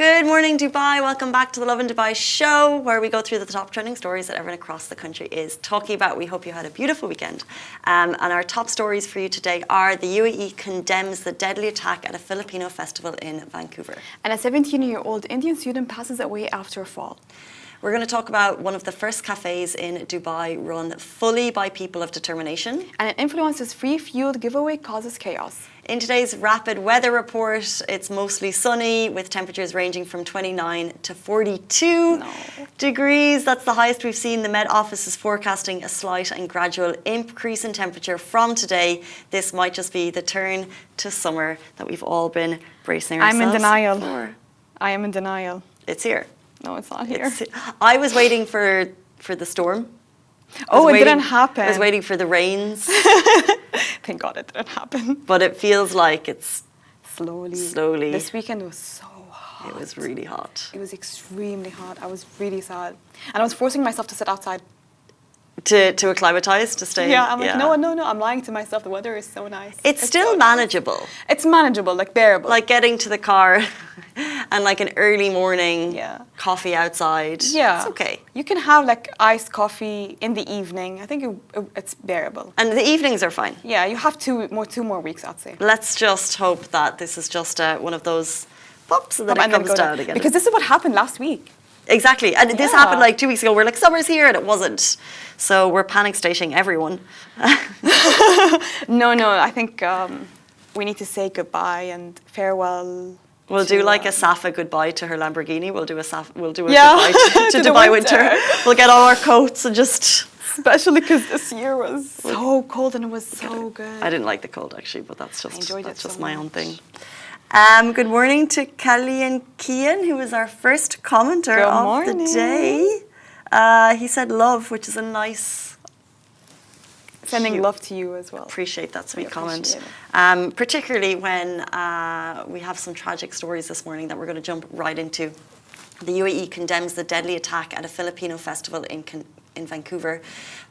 Good morning, Dubai. Welcome back to the Lovin Dubai show, where we go through the top trending stories that everyone across the country is talking about. We hope you had a beautiful weekend. And our top stories for you today are the UAE condemns the deadly attack at a Filipino festival in Vancouver. And a 17-year-old Indian student passes away after a fall. We're going to talk about one of the first cafes in Dubai run fully by people of determination. And an influencer's free fuel giveaway causes chaos. In today's rapid weather report, it's mostly sunny with temperatures ranging from 29 to 42 degrees. That's the highest we've seen. The Met Office is forecasting a slight and gradual increase in temperature from today. This might just be the turn to summer that we've all been bracing ourselves I'm in denial. for. I am in denial. It's here. No, it's not here. I was waiting for the storm. It didn't happen. I was waiting for the rains. Thank God it didn't happen. But it feels like it's Slowly. This weekend was so hot. It was really hot. It was extremely hot. I was really sad. And I was forcing myself to sit outside. To acclimatise, to stay. Yeah, I'm like, no, I'm lying to myself. The weather is so nice. It's still so manageable. Nice. It's manageable, like bearable. Like getting to the car and like an early morning coffee outside. Yeah. It's okay. You can have like iced coffee in the evening. I think it's bearable. And the evenings are fine. Yeah, you have two more weeks, I'd say. Let's just hope that this is just one of those pops and then it comes down again. Because this is what happened last week. Exactly. And this happened like 2 weeks ago. We're like, summer's here, and it wasn't. So we're panic stating everyone. No, I think we need to say goodbye and farewell. We'll do like a Safa goodbye to her Lamborghini. We'll do a goodbye to Dubai winter. We'll get all our coats and just... Especially because this year was so cold and it was so good. I didn't like the cold actually, but that's just my own thing. Good morning to Kelly and Kian, who is our first commenter of the day. He said love, which is a nice... Sending love to you as well. Appreciate that sweet comment. Particularly when we have some tragic stories this morning that we're going to jump right into. The UAE condemns the deadly attack at a Filipino festival in Vancouver.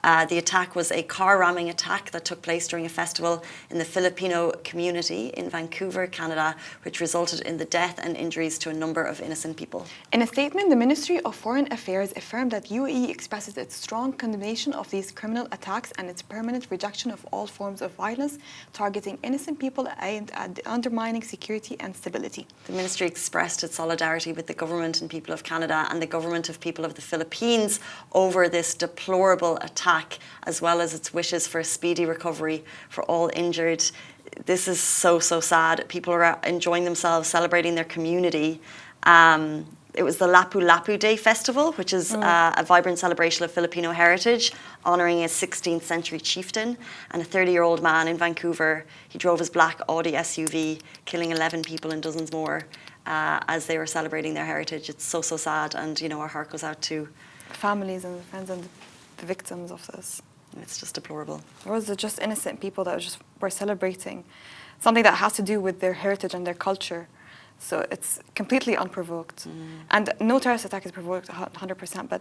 The attack was a car ramming attack that took place during a festival in the Filipino community in Vancouver, Canada, which resulted in the death and injuries to a number of innocent people. In a statement, the Ministry of Foreign Affairs affirmed that UAE expresses its strong condemnation of these criminal attacks and its permanent rejection of all forms of violence targeting innocent people aimed at undermining security and stability. The ministry expressed its solidarity with the government and people of Canada and the government of people of the Philippines over this deplorable attack, as well as its wishes for a speedy recovery for all injured. This is so sad. People are enjoying themselves, celebrating their community. It was the Lapu Lapu Day Festival, which is a vibrant celebration of Filipino heritage, honouring a 16th century chieftain. And a 30-year-old man in Vancouver, he drove his black Audi SUV, killing 11 people and dozens more as they were celebrating their heritage. It's so sad, and our heart goes out to families and the friends and the victims of this. It's just deplorable. There was just innocent people that were celebrating something that has to do with their heritage and their culture. So it's completely unprovoked. And no terrorist attack is provoked 100%,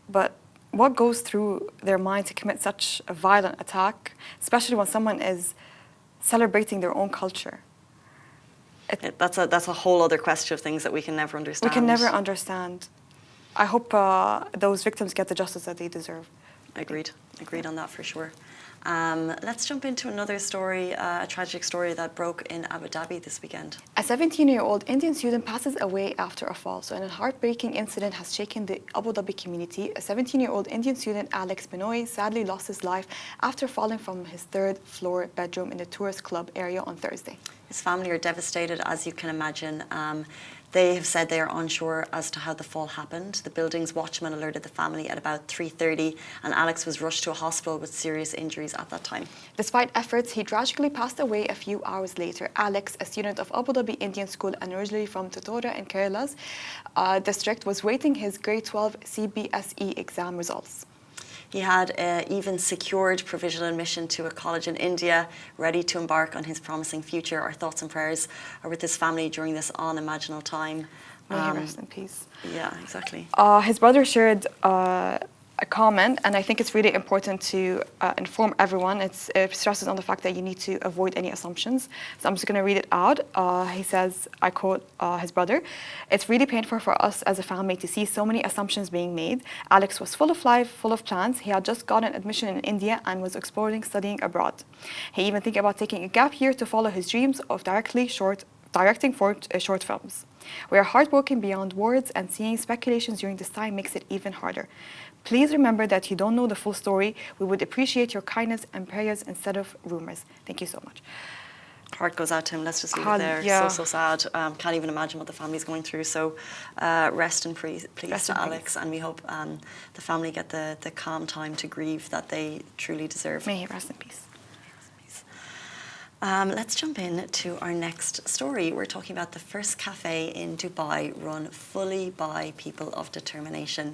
but what goes through their mind to commit such a violent attack, especially when someone is celebrating their own culture? That's a whole other question of things that we can never understand. We can never understand. I hope those victims get the justice that they deserve. Agreed on that for sure. Let's jump into another story, a tragic story that broke in Abu Dhabi this weekend. A 17-year-old Indian student passes away after a fall. So a heartbreaking incident has shaken the Abu Dhabi community. A 17-year-old Indian student, Alex Benoy, sadly lost his life after falling from his third-floor bedroom in the tourist club area on Thursday. His family are devastated, as you can imagine. They have said they are unsure as to how the fall happened. The building's watchman alerted the family at about 3:30, and Alex was rushed to a hospital with serious injuries at that time. Despite efforts, he tragically passed away a few hours later. Alex, a student of Abu Dhabi Indian School and originally from Totora in Kerala's district, was waiting his grade 12 CBSE exam results. He had even secured provisional admission to a college in India, ready to embark on his promising future. Our thoughts and prayers are with his family during this unimaginable time. May he rest in peace. Yeah, exactly. His brother shared a a comment, and I think it's really important to inform everyone. It stresses on the fact that you need to avoid any assumptions. So I'm just going to read it out. He says, I quote his brother, "It's really painful for us as a family to see so many assumptions being made. Alex was full of life, full of plans. He had just gotten admission in India and was exploring studying abroad. He even think about taking a gap year to follow his dreams of directing short films. We are heartbroken beyond words, and seeing speculations during this time makes it even harder. Please remember that you don't know the full story. We would appreciate your kindness and prayers instead of rumors. Thank you so much." Heart goes out to him. Let's just leave it there. Yeah. So sad. Can't even imagine what the family's going through. So rest in peace to Alex, and we hope the family get the calm time to grieve that they truly deserve. May he rest in peace. Let's jump in to our next story. We're talking about the first cafe in Dubai run fully by people of determination.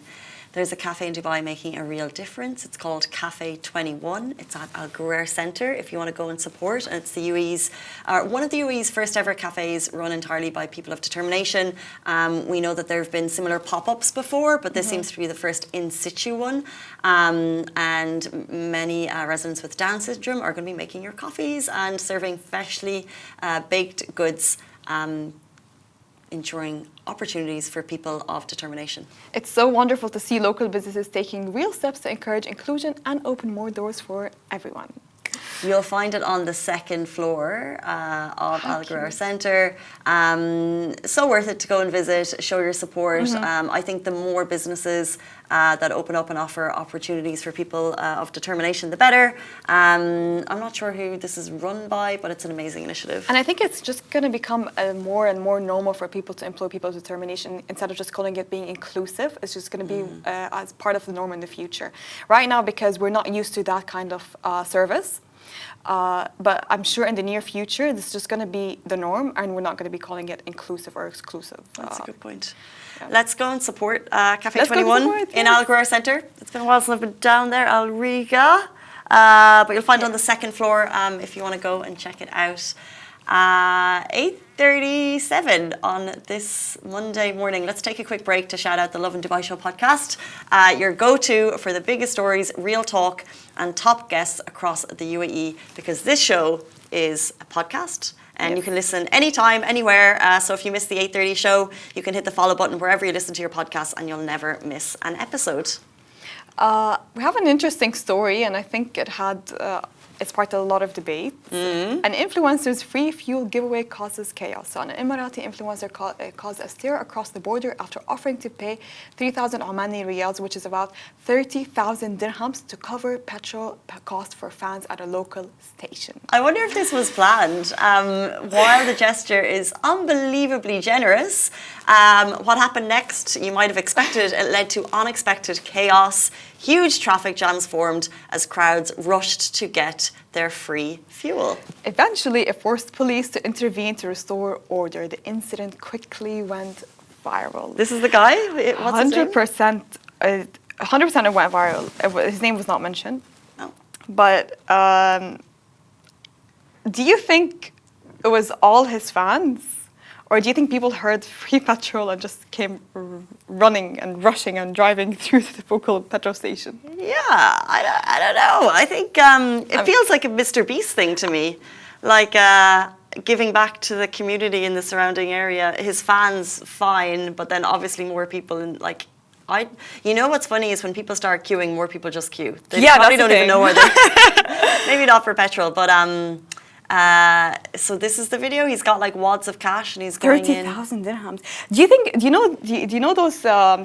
There's a cafe in Dubai making a real difference. It's called Café 21. It's at Al Ghurair Centre if you want to go and support. And it's the UAE's, one of the UAE's first ever cafes run entirely by people of determination. We know that there have been similar pop-ups before, but this seems to be the first in situ one. And many residents with Down syndrome are going to be making your coffees and serving freshly baked goods, ensuring opportunities for people of determination. It's so wonderful to see local businesses taking real steps to encourage inclusion and open more doors for everyone. You'll find it on the second floor of Al Ghurair Centre. So worth it to go and visit, show your support. I think the more businesses that open up and offer opportunities for people of determination, the better. I'm not sure who this is run by, but it's an amazing initiative. And I think it's just going to become more and more normal for people to employ people of determination instead of just calling it being inclusive. It's just going to be as part of the norm in the future. Right now, because we're not used to that kind of service, but I'm sure in the near future, this is just going to be the norm, and we're not going to be calling it inclusive or exclusive. That's a good point. Yeah. Let's go and support Café 21 in Al Ghurair Centre. It's been a while since I've been down there, Al Riga. But you'll find it on the second floor if you want to go and check it out. 8:37 on this Monday morning. Let's take a quick break to shout out the Lovin Dubai Show podcast, your go-to for the biggest stories, real talk, and top guests across the UAE, because this show is a podcast. And you can listen anytime, anywhere. So if you miss the 8:30 show, you can hit the follow button wherever you listen to your podcast, and you'll never miss an episode. We have an interesting story, and I think it sparked a lot of debate. An influencer's free fuel giveaway causes chaos. So an Emirati influencer caused a stir across the border after offering to pay 3,000 Omani riyals, which is about 30,000 dirhams, to cover petrol cost for fans at a local station. I wonder if this was planned. While the gesture is unbelievably generous, what happened next, you might have expected. It led to unexpected chaos. Huge traffic jams formed as crowds rushed to get their free fuel. Eventually, it forced police to intervene to restore order. The incident quickly went viral. This is the guy? What's his name? 100% it went viral. His name was not mentioned. Oh. But do you think it was all his fans? Or do you think people heard free petrol and just came running and rushing and driving through the local petrol station? Yeah, I don't know. I think it feels like a Mr. Beast thing to me. Like giving back to the community in the surrounding area. His fans, fine, but then obviously more people in like... You know what's funny is when people start queuing, more people just queue. They probably don't even know where they're... Maybe not for petrol, but... so this is the video. He's got like wads of cash and he's going 30,000 dirhams. Do you know those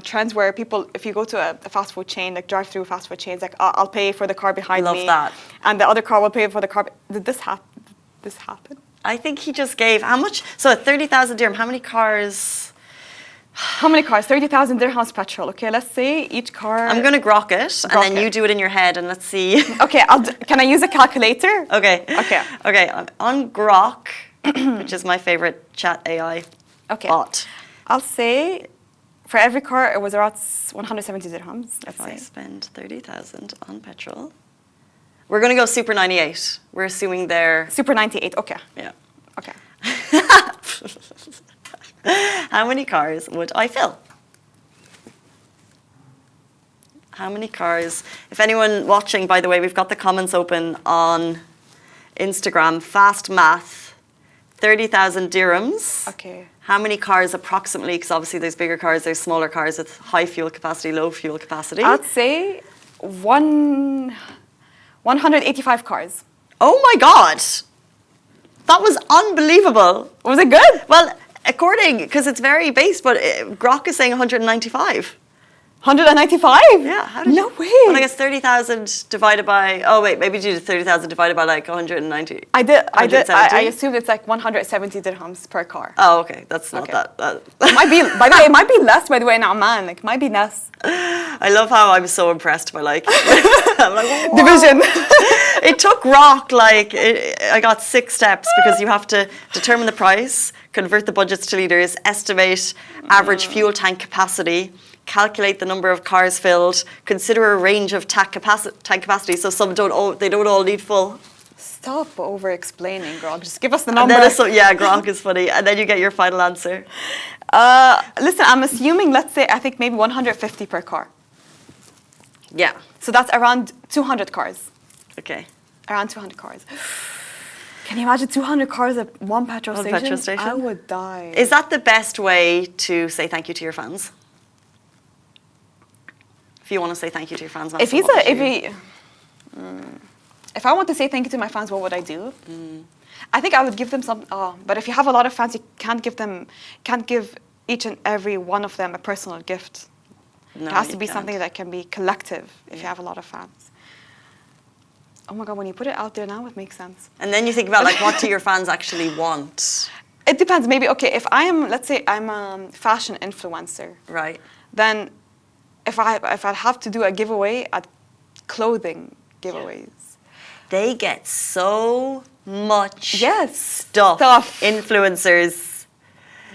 trends where people, if you go to a fast food chain, like drive-through fast food chains, like I'll pay for the car behind me. Love that. And the other car will pay for the car. Did this happen? I think he just gave how much? So at 30,000 dirham, how many cars? How many cars? 30,000 dirhams petrol. Okay, let's say each car. I'm gonna grok it, and then you do it in your head, and let's see. Okay, can I use a calculator? Okay. On Grok, which is my favorite chat AI bot. I'll say for every car it was around 170 dirhams. If I spend 30,000 on petrol, we're gonna go Super 98. We're assuming they're Super 98. Okay. Yeah. Okay. How many cars would I fill? How many cars? If anyone watching, by the way, we've got the comments open on Instagram. Fast math, 30,000 dirhams. Okay. How many cars approximately? Because obviously there's bigger cars, there's smaller cars with high fuel capacity, low fuel capacity. I'd say 185 cars. Oh my God. That was unbelievable. Was it good? Well, according, because it's very based, but Grok is saying 195. 195? Yeah. How No way. Well, I guess 30,000 divided by, oh wait, maybe you did 30,000 divided by like 190. I did. I 170? assumed it's like 170 dirhams per car. Oh, okay. That's not Okay. that. It might be, by the way, it might be less, by the way, in Oman. Like, it might be less. I love how I'm so impressed by like, I'm like, "Wow." Division. It took Rock I got 6 steps because you have to determine the price, convert the budgets to liters, estimate average fuel tank capacity, calculate the number of cars filled, consider a range of tank capacity. So some don't all need full. Stop over-explaining, Grog. Just give us the And number. then Gronk is funny, and then you get your final answer. Listen, I'm assuming, let's say, I think maybe 150 per car. Yeah. So that's around 200 cars. Okay. Around 200 cars. Can you imagine 200 cars at one petrol One station? petrol station? I would die. Is that the best way to say thank you to your fans? If you want to say thank you to your fans, If I want to say thank you to my fans, what would I do? I think I would give them some. But if you have a lot of fans, you can't give each and every one of them a personal gift. No, it has to you be can't. something that can be collective. If you have a lot of fans. Oh my God! When you put it out there now, it makes sense. And then you think about like, what do your fans actually want? It depends. Maybe if I am, let's say, I'm a fashion influencer, Right. then if I have to do a giveaway at clothing giveaways. They get so much Yes, stuff. Influencers.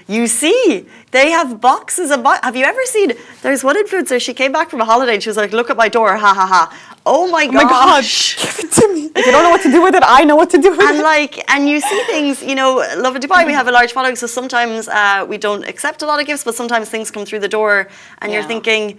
You see, they have boxes of Have you ever seen, there's one influencer, she came back from a holiday and she was like, look at my door, ha ha ha. Oh my Oh my God, gosh. give it to me. If you don't know what to do with it, I know what to do with it. And you see things, Lovin Dubai, we have a large following, so sometimes we don't accept a lot of gifts, but sometimes things come through the door and you're thinking,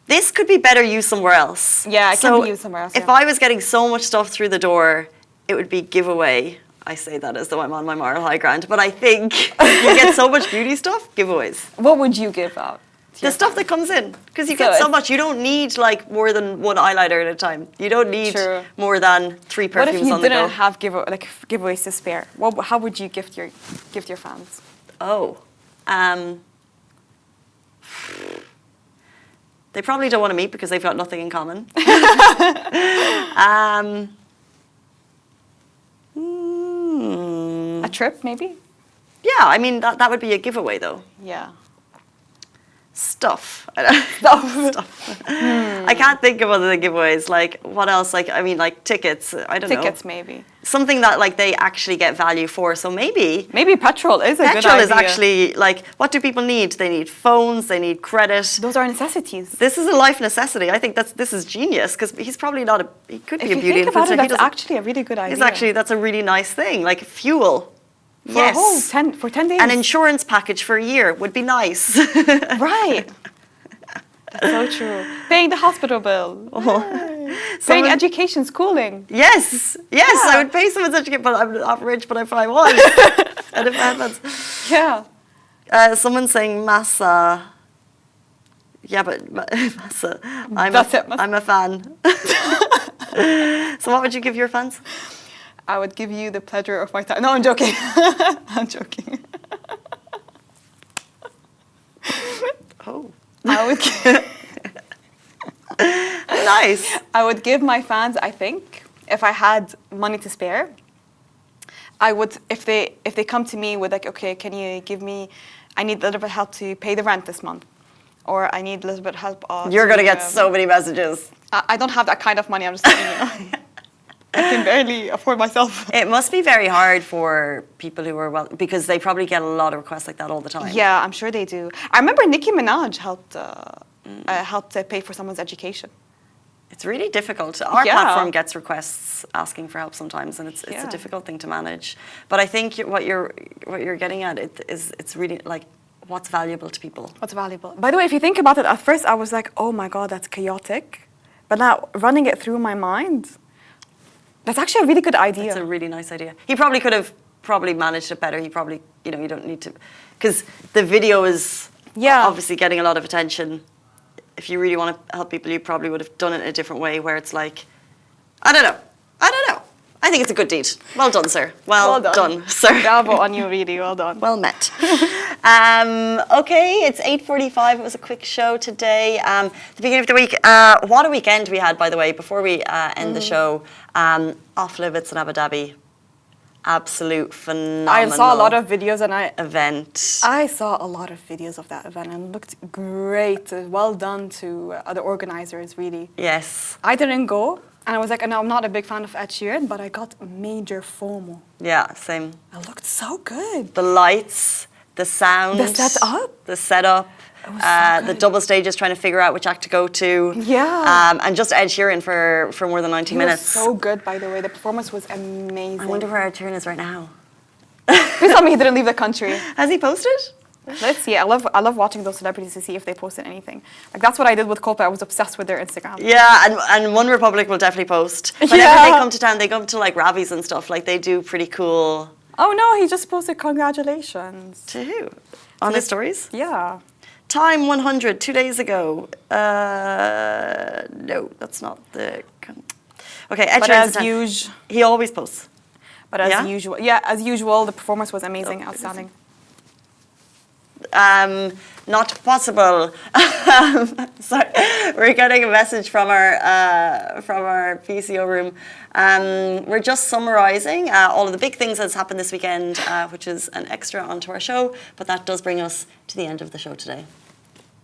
this could be better used somewhere else. Yeah, it can be used somewhere else. If I was getting so much stuff through the door, it would be giveaway. I say that as though I'm on my moral high ground, but I think you get so much beauty stuff, giveaways. What would you give out? The stuff that comes in, because you get so much. You don't need like more than one eyeliner at a time. You don't need more than 3 perfumes on the go. What if you didn't have giveaways to spare? How would you gift your fans? Oh, they probably don't want to meet because they've got nothing in common. A trip, maybe? Yeah, I mean, that would be a giveaway, though. Yeah. Stuff. Stuff. I can't think of other giveaways. Like, what else? Like, I mean, like tickets. I don't know. Tickets, maybe. Something that, like, they actually get value for. So maybe... Maybe petrol is a good idea. Petrol is actually, like, what do people need? They need phones, they need credit. Those are necessities. This is a life necessity. I think this is genius, because he's probably not he could be a beauty influencer. If you think about it, that's doesn't- actually a really good idea. That's a really nice thing. Like, fuel. For 10 days. An insurance package for a year would be nice. Right. That's so true. Paying the hospital bill. Paying education, schooling. Yes, Yeah. I would pay someone's education, but I'm not rich, but if I was. And if I had funds. Yeah. Someone's saying massa. Yeah, but massa. I'm a fan. So what would you give your fans? I would give you the pleasure of my time. No, I'm joking. I'm joking. Oh. I would Nice. I would give my fans, I think, if I had money to spare, I would, if they come to me with like, okay, can you give me, I need a little bit of help to pay the rent this month, or I need a little bit of help. You're going to get so many messages. I don't have that kind of money, I'm just saying, I can barely afford myself. It must be very hard for people who are because they probably get a lot of requests like that all the time. Yeah, I'm sure they do. I remember Nicki Minaj helped pay for someone's education. It's really difficult. Our platform gets requests asking for help sometimes, and it's a difficult thing to manage. But I think what you're getting at it's really like, what's valuable to people. What's valuable? By the way, if you think about it, at first I was like, oh my God, that's chaotic. But now running it through my mind, that's actually a really good idea. It's a really nice idea. He probably could have managed it better. He probably, you don't need to, because the video is obviously getting a lot of attention. If you really want to help people, you probably would have done it in a different way where it's like, I don't know. I think it's a good deed. Well done, sir. Well done, sir. Bravo on you, really. Well done. Well met. Okay, it's 8:45. It was a quick show today. The beginning of the week. What a weekend we had, by the way. Before we end the show, off limits in Abu Dhabi. Absolute phenomenal. I saw a lot of videos and I saw a lot of videos of that event and it looked great. Well done to the organizers, really. Yes. I didn't go. And I was like, no, I'm not a big fan of Ed Sheeran, but I got major FOMO. Yeah, same. It looked so good. The lights, the sound. The setup. The setup. It was so the double stages, trying to figure out which act to go to. Yeah. And just Ed Sheeran for more than 90 minutes. It was so good, by the way. The performance was amazing. I wonder where Ed Sheeran is right now. Please tell me he didn't leave the country. Has he posted? Let's see. I love watching those celebrities to see if they posted anything. Like that's what I did with Coldplay. I was obsessed with their Instagram. Yeah, and One Republic will definitely post. Whenever they come to town, they come to like Ravi's and stuff. Like they do pretty cool. Oh no, he just posted congratulations. To who? On his stories? Yeah. Time 100, 2 days ago. No, that's not the. Okay, Ed But Sheeran's as usual, he always posts. But as usual, the performance was amazing, outstanding. Not possible. Sorry, we're getting a message from our PCO room. We're just summarising all of the big things that's happened this weekend, which is an extra onto our show. But that does bring us to the end of the show today.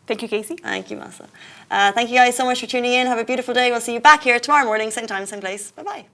Thank you, Casey. Thank you, Masa. Thank you guys so much for tuning in. Have a beautiful day. We'll see you back here tomorrow morning, same time, same place. Bye bye.